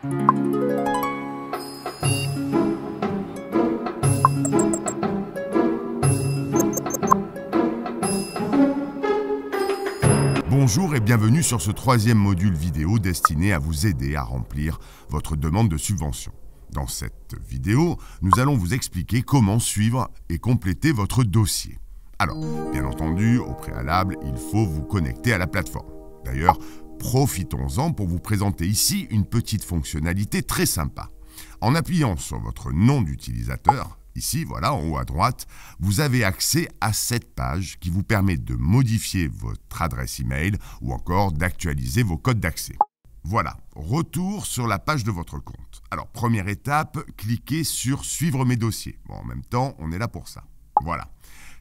Bonjour et bienvenue sur ce troisième module vidéo destiné à vous aider à remplir votre demande de subvention. Dans cette vidéo, nous allons vous expliquer comment suivre et compléter votre dossier. Alors, bien entendu, au préalable, il faut vous connecter à la plateforme. D'ailleurs, profitons-en pour vous présenter ici une petite fonctionnalité très sympa. En appuyant sur votre nom d'utilisateur, ici, voilà, en haut à droite, vous avez accès à cette page qui vous permet de modifier votre adresse email ou encore d'actualiser vos codes d'accès. Voilà, retour sur la page de votre compte. Alors, première étape, cliquez sur « Suivre mes dossiers ». Bon, en même temps, on est là pour ça. Voilà.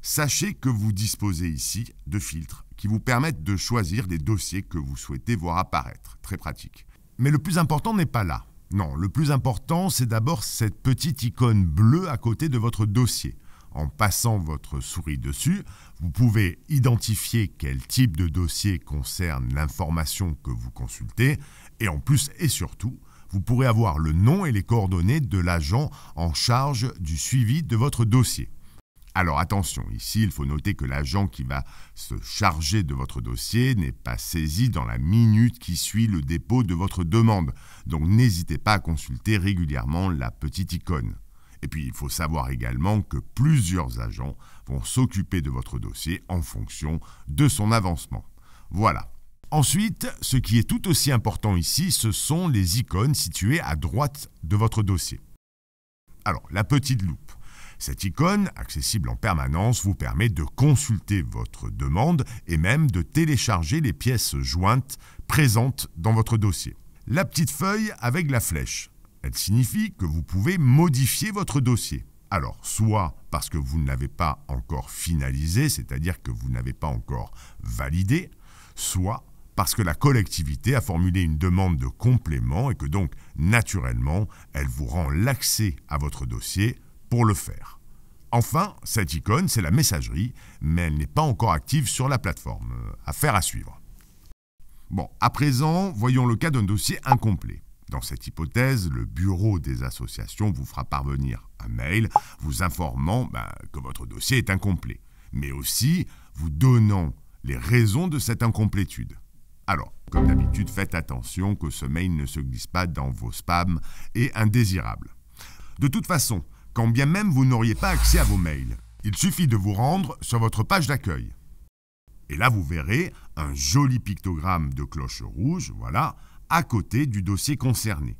Sachez que vous disposez ici de filtres qui vous permettent de choisir des dossiers que vous souhaitez voir apparaître. Très pratique. Mais le plus important n'est pas là. Non, le plus important, c'est d'abord cette petite icône bleue à côté de votre dossier. En passant votre souris dessus, vous pouvez identifier quel type de dossier concerne l'information que vous consultez et en plus et surtout, vous pourrez avoir le nom et les coordonnées de l'agent en charge du suivi de votre dossier. Alors attention, ici il faut noter que l'agent qui va se charger de votre dossier n'est pas saisi dans la minute qui suit le dépôt de votre demande. Donc n'hésitez pas à consulter régulièrement la petite icône. Et puis il faut savoir également que plusieurs agents vont s'occuper de votre dossier en fonction de son avancement. Voilà. Ensuite, ce qui est tout aussi important ici, ce sont les icônes situées à droite de votre dossier. Alors, la petite loupe. Cette icône, accessible en permanence, vous permet de consulter votre demande et même de télécharger les pièces jointes présentes dans votre dossier. La petite feuille avec la flèche, elle signifie que vous pouvez modifier votre dossier. Alors, soit parce que vous ne l'avez pas encore finalisé, c'est-à-dire que vous n'avez pas encore validé, soit parce que la collectivité a formulé une demande de complément et que donc, naturellement, elle vous rend l'accès à votre dossier pour le faire. Enfin, cette icône, c'est la messagerie, mais elle n'est pas encore active sur la plateforme. Affaire à suivre. Bon, à présent, voyons le cas d'un dossier incomplet. Dans cette hypothèse, le bureau des associations vous fera parvenir un mail vous informant que votre dossier est incomplet, mais aussi vous donnant les raisons de cette incomplétude. Alors, comme d'habitude, faites attention que ce mail ne se glisse pas dans vos spams et indésirables. De toute façon, quand bien même vous n'auriez pas accès à vos mails, il suffit de vous rendre sur votre page d'accueil. Et là, vous verrez un joli pictogramme de cloche rouge, voilà, à côté du dossier concerné.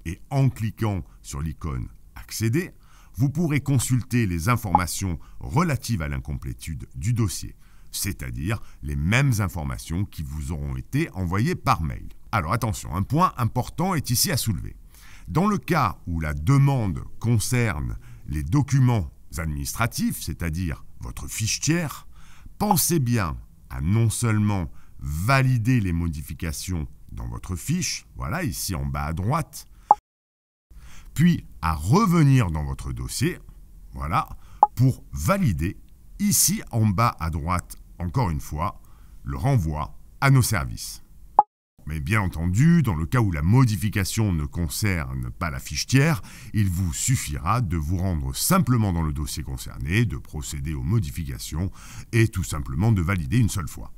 Et en cliquant sur l'icône « Accéder », vous pourrez consulter les informations relatives à l'incomplétude du dossier, c'est-à-dire les mêmes informations qui vous auront été envoyées par mail. Alors attention, un point important est ici à soulever. Dans le cas où la demande concerne les documents administratifs, c'est-à-dire votre fiche tiers, pensez bien à non seulement valider les modifications dans votre fiche, voilà, ici en bas à droite, puis à revenir dans votre dossier, voilà, pour valider, ici en bas à droite, encore une fois, le renvoi à nos services. Mais bien entendu, dans le cas où la modification ne concerne pas la fiche tiers, il vous suffira de vous rendre simplement dans le dossier concerné, de procéder aux modifications et tout simplement de valider une seule fois.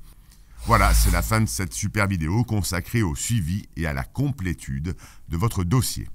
Voilà, c'est la fin de cette super vidéo consacrée au suivi et à la complétude de votre dossier.